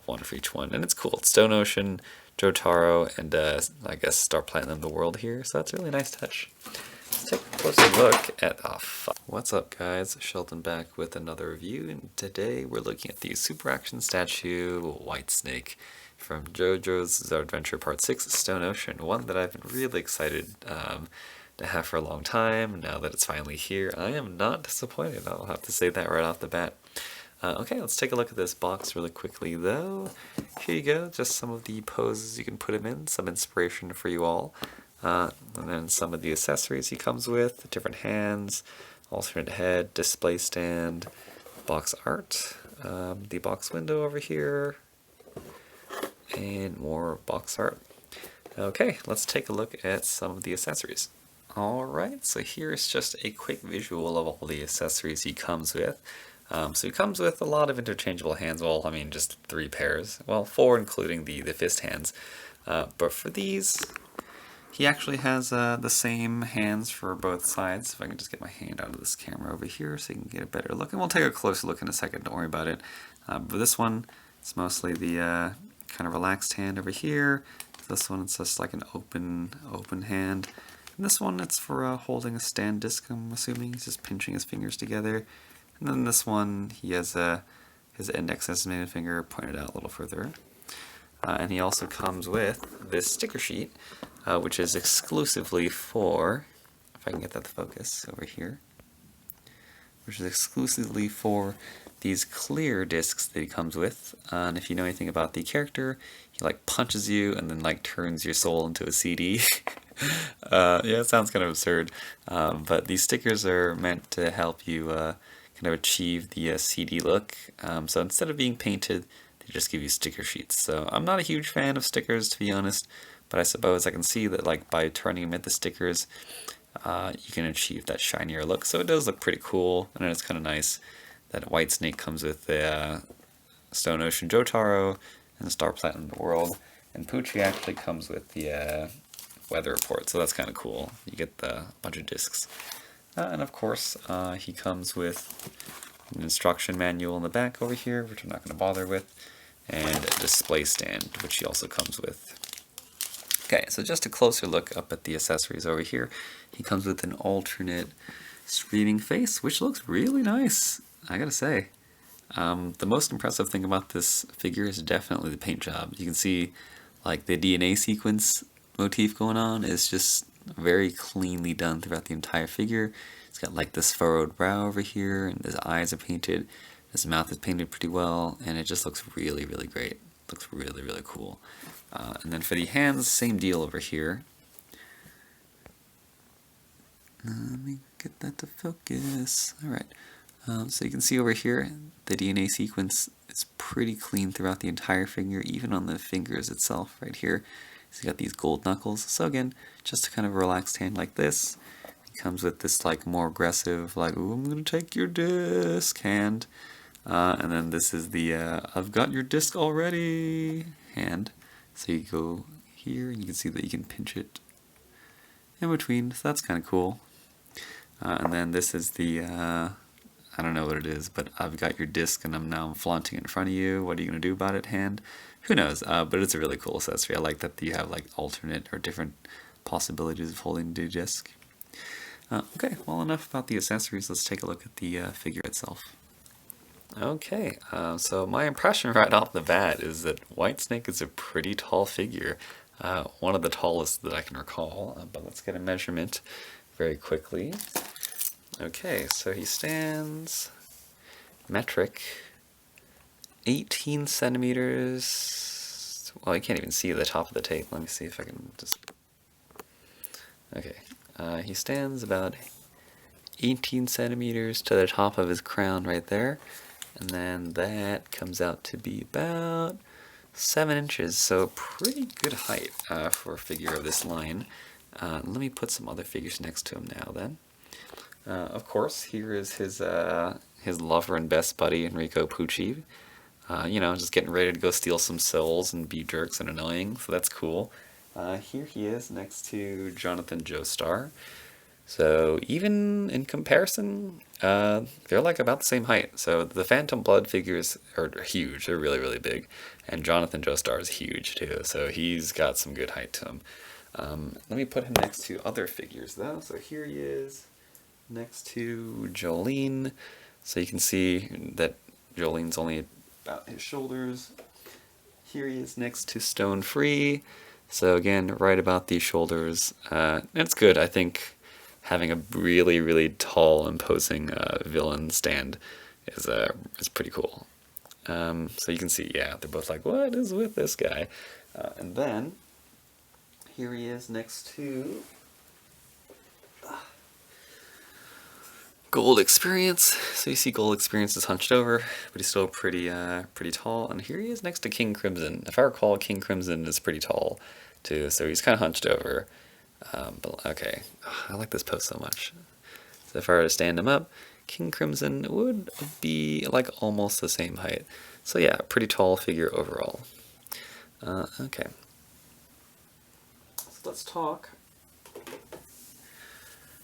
one for each one. And it's cool. It's Stone Ocean, Jotaro, and I guess Star Platinum the World here. So that's a really nice touch. Let's take a closer look at... Oh, fuck. What's up, guys? Sheldon back with another review. And today we're looking at the Super Action Statue Whitesnake from JoJo's Adventure Part 6 Stone Ocean. One that I've been really excited to have for a long time. Now that it's finally here, I am not disappointed. I'll have to say that right off the bat. Okay, let's take a look at this box really quickly though. Here you go, just some of the poses you can put him in, some inspiration for you all. And then some of the accessories he comes with, different hands, alternate head, display stand, box art, the box window over here, and more box art. Okay, let's take a look at some of the accessories. Alright, so here's just a quick visual of all the accessories he comes with. So he comes with a lot of interchangeable hands, well, I mean just 3 pairs, well 4 including the fist hands. But for these, he actually has the same hands for both sides. If I can just get my hand out of this camera over here so you can get a better look. And we'll take a closer look in a second, don't worry about it. But this one, it's mostly the kind of relaxed hand over here. This one, it's just like an open hand. And this one, it's for holding a stand disc, I'm assuming. He's just pinching his fingers together. And then this one, he has his index and his middle finger pointed out a little further. And he also comes with this sticker sheet, which is exclusively for, if I can get that to focus over here, which is exclusively for these clear discs that he comes with. And if you know anything about the character, he like punches you and then like turns your soul into a CD. Yeah, it sounds kind of absurd, but these stickers are meant to help you kind of achieve the CD look. So instead of being painted, they just give you sticker sheets. So I'm not a huge fan of stickers, to be honest, but I suppose I can see that like by turning them into stickers, you can achieve that shinier look. So it does look pretty cool, and it's kind of nice that Whitesnake comes with the Stone Ocean Jotaro and the Star Platinum the World, and Poochie actually comes with the weather report, so that's kind of cool. You get the bunch of discs. And of course, he comes with an instruction manual in the back over here, which I'm not going to bother with, and a display stand, which he also comes with. Okay, so just a closer look up at the accessories over here. He comes with an alternate screaming face, which looks really nice, I gotta say. The most impressive thing about this figure is definitely the paint job. You can see like the DNA sequence motif going on is just very cleanly done throughout the entire figure. He's got like this furrowed brow over here, and his eyes are painted, his mouth is painted pretty well, and it just looks really, really great. Looks really, really cool. And then for the hands, same deal over here. Let me get that to focus. Alright, so you can see over here, the DNA sequence is pretty clean throughout the entire figure, even on the fingers itself right here. He's got these gold knuckles. So again, just a kind of relaxed hand like this. He comes with this like more aggressive, like, ooh, I'm gonna take your disc hand. And then this is the I've got your disc already hand. So you go here and you can see that you can pinch it in between. So that's kind of cool. And then this is the I don't know what it is, but I've got your disc and I'm flaunting it in front of you. What are you gonna do about it, hand? Who knows, but it's a really cool accessory. I like that you have like alternate or different possibilities of holding the disc. Okay, well enough about the accessories. Let's take a look at the figure itself. Okay, so my impression right off the bat is that Whitesnake is a pretty tall figure. One of the tallest that I can recall, but let's get a measurement very quickly. Okay, so he stands metric 18 centimeters, well I can't even see the top of the tape, let me see if I can just, okay, he stands about 18 centimeters to the top of his crown right there, and then that comes out to be about 7 inches, so pretty good height for a figure of this line. Let me put some other figures next to him now then. Of course, here is his lover and best buddy, Enrico Pucci. You know, just getting ready to go steal some souls and be jerks and annoying, so that's cool. Here he is next to Jonathan Joestar. So even in comparison, they're like about the same height. So the Phantom Blood figures are huge. They're really, really big. And Jonathan Joestar is huge too. So he's got some good height to him. Let me put him next to other figures though. So here he is next to Jolene. So you can see that Jolene's only about his shoulders. Here he is next to Stone Free. So again, right about these shoulders. It's good, I think. Having a really, really tall, imposing villain stand is pretty cool. So you can see, yeah, they're both like, what is with this guy? And then, here he is next to Gold Experience. So you see Gold Experience is hunched over, but he's still pretty tall. And here he is next to King Crimson. If I recall, King Crimson is pretty tall, too, so he's kind of hunched over. But okay, I like this pose so much. So if I were to stand him up, King Crimson would be like almost the same height. So yeah, pretty tall figure overall. Okay. So let's talk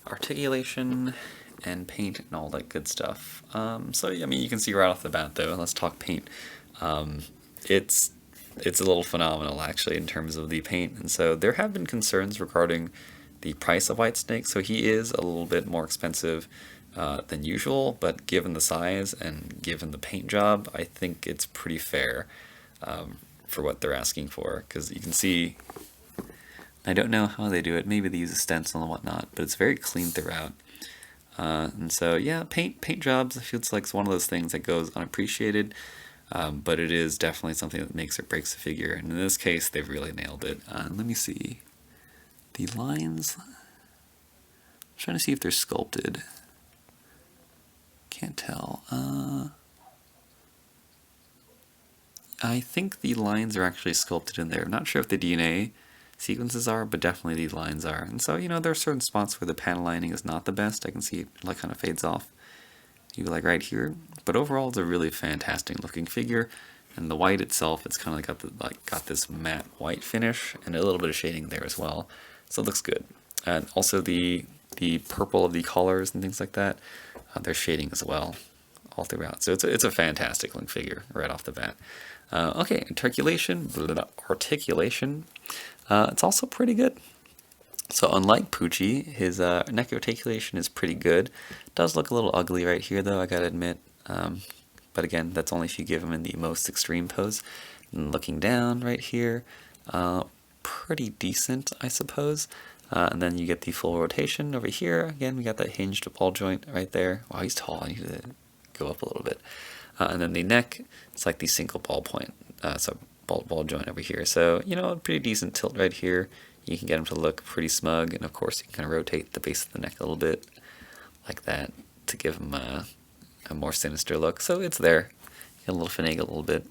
articulation and paint and all that good stuff. So I mean, you can see right off the bat though, let's talk paint. It's a little phenomenal actually in terms of the paint, and so there have been concerns regarding the price of Whitesnake. So he is a little bit more expensive than usual, but given the size and given the paint job, I think it's pretty fair for what they're asking for, because you can see, I don't know how they do it, maybe they use a stencil and whatnot, but it's very clean throughout. And so yeah, paint jobs, I feel it's like one of those things that goes unappreciated, but it is definitely something that makes or breaks a figure, and in this case they've really nailed it. Let me see the lines. I'm trying to see if they're sculpted. Can't tell. I think the lines are actually sculpted in there. I'm not sure if the DNA sequences are, but definitely the lines are. And so, you know, there are certain spots where the panel lining is not the best. I can see it like kind of fades off. You like right here. But overall, it's a really fantastic looking figure. And the white itself, it's kind of got this matte white finish and a little bit of shading there as well. So it looks good. And also the purple of the collars and things like that, there's shading as well all throughout. So it's a fantastic looking figure right off the bat. Okay, articulation. It's also pretty good. So unlike Poochie, his neck articulation is pretty good. Does look a little ugly right here though, I gotta admit. But again, that's only if you give him in the most extreme pose. And looking down right here, pretty decent, I suppose. And then you get the full rotation over here. Again, we got that hinged ball joint right there. Wow, he's tall. I need to go up a little bit. And then the neck, it's like the single ball point, so ball joint over here. So, you know, pretty decent tilt right here. You can get him to look pretty smug, and of course you can kind of rotate the base of the neck a little bit like that to give him a more sinister look. So it's there. Get a little finagle a little bit.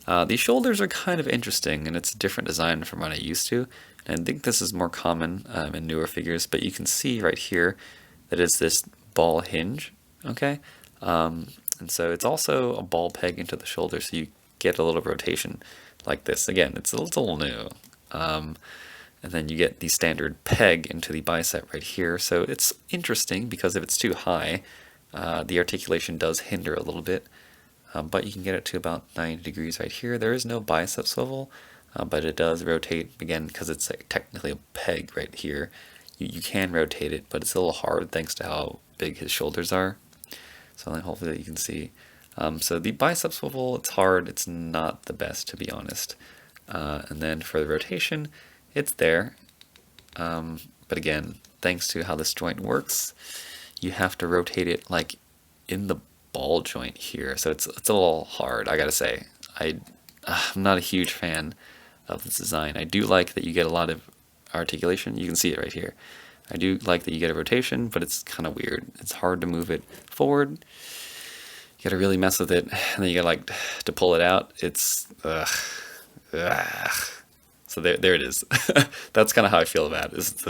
The shoulders are kind of interesting, and it's a different design from what I used to. And I think this is more common in newer figures, but you can see right here that it's this ball hinge, okay? And so it's also a ball peg into the shoulder, so you get a little rotation like this. Again, it's a little new. And then you get the standard peg into the bicep right here. So it's interesting because if it's too high, the articulation does hinder a little bit. But you can get it to about 90 degrees right here. There is no bicep swivel, but it does rotate, again, because it's like technically a peg right here. You can rotate it, but it's a little hard thanks to how big his shoulders are. So hopefully you can see. So the bicep swivel, it's hard. It's not the best, to be honest. And then for the rotation, it's there. But again, thanks to how this joint works, you have to rotate it like in the ball joint here. So it's a little hard, I gotta say. I'm not a huge fan of this design. I do like that you get a lot of articulation. You can see it right here. I do like that you get a rotation, but it's kind of weird. It's hard to move it forward. You gotta really mess with it, and then you gotta like to pull it out. It's So there it is. That's kind of how I feel about it.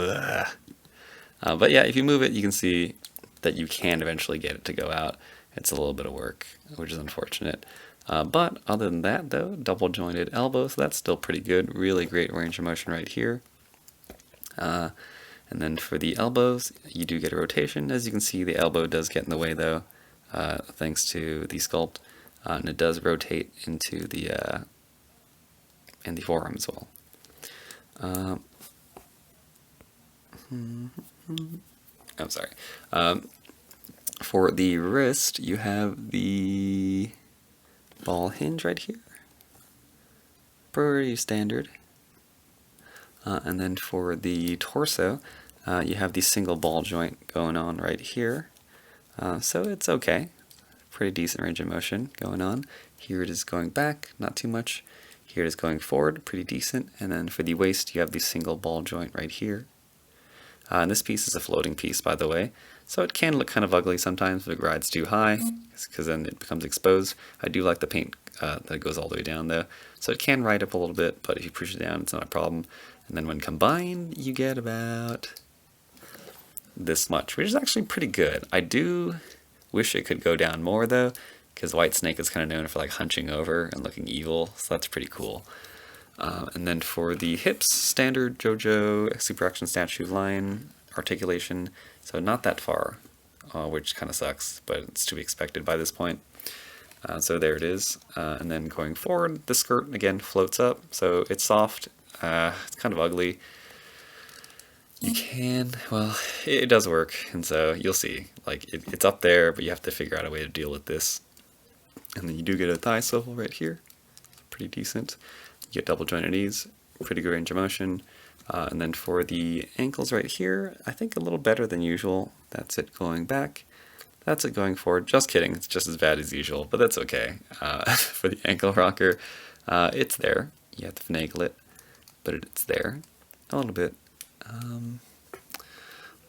But yeah, if you move it, you can see that you can eventually get it to go out. It's a little bit of work, which is unfortunate. But other than that, though, double jointed elbow, so that's still pretty good. Really great range of motion right here. And then for the elbows, you do get a rotation. As you can see, the elbow does get in the way though, thanks to the sculpt, and it does rotate into the forearm as well. I'm sorry. For the wrist, you have the ball hinge right here. Pretty standard. And then for the torso, you have the single ball joint going on right here. So it's okay. Pretty decent range of motion going on. Here it is going back, not too much. Here it is going forward, pretty decent. And then for the waist, you have the single ball joint right here. And this piece is a floating piece, by the way, so it can look kind of ugly sometimes if it rides too high, because then it becomes exposed. I do like the paint that goes all the way down though, so it can ride up a little bit, but if you push it down, it's not a problem. And then when combined, you get about this much, which is actually pretty good. I do wish it could go down more though, because Whitesnake is kind of known for like hunching over and looking evil, so that's pretty cool. And then for the hips, standard Jojo super action statue line articulation, so not that far, which kind of sucks, but it's to be expected by this point. So there it is. And then going forward, the skirt again floats up, so it's soft. It's kind of ugly. You can, well, it does work, and so you'll see. Like it's up there, but you have to figure out a way to deal with this. And then you do get a thigh swivel right here, pretty decent. You get double jointed knees, pretty good range of motion. And then for the ankles right here, I think a little better than usual. That's it going back. That's it going forward. Just kidding, it's just as bad as usual, but that's okay. For the ankle rocker, it's there. You have to finagle it, but it's there a little bit. Let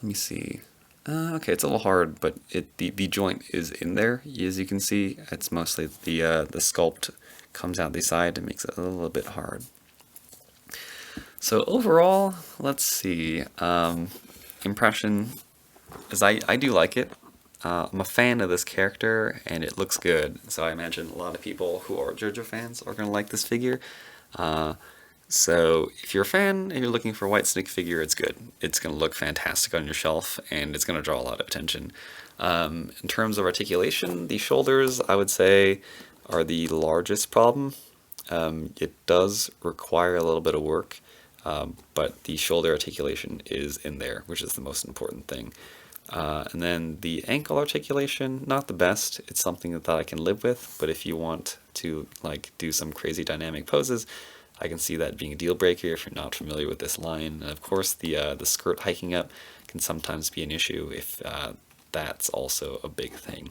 me see. Okay, it's a little hard, but the joint is in there. As you can see, it's mostly the sculpt comes out the side and makes it a little bit hard. So overall, let's see. Impression is I do like it. I'm a fan of this character, and it looks good. So I imagine a lot of people who are Jojo fans are going to like this figure. So if you're a fan and you're looking for a Whitesnake figure, it's good. It's going to look fantastic on your shelf, and it's going to draw a lot of attention. In terms of articulation, the shoulders, I would say, are the largest problem. It does require a little bit of work, but the shoulder articulation is in there, which is the most important thing. And then the ankle articulation, not the best. It's something that I can live with, but if you want to like do some crazy dynamic poses, I can see that being a deal breaker if you're not familiar with this line. And of course, the skirt hiking up can sometimes be an issue if that's also a big thing.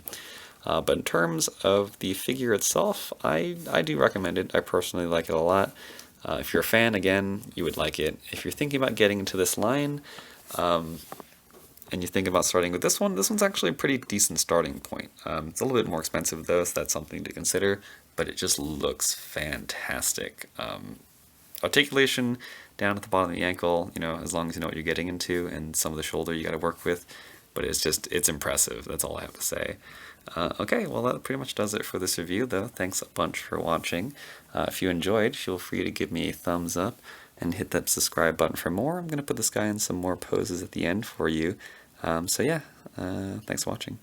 But in terms of the figure itself, I do recommend it. I personally like it a lot. If you're a fan, again, you would like it. If you're thinking about getting into this line, and you think about starting with this one's actually a pretty decent starting point. It's a little bit more expensive though, so that's something to consider, but it just looks fantastic. Articulation down at the bottom of the ankle, you know, as long as you know what you're getting into, and some of the shoulder you got to work with, but it's impressive. That's all I have to say. Okay, well that pretty much does it for this review though. Thanks a bunch for watching. If you enjoyed, feel free to give me a thumbs up and hit that subscribe button for more. I'm going to put this guy in some more poses at the end for you. So yeah, thanks for watching.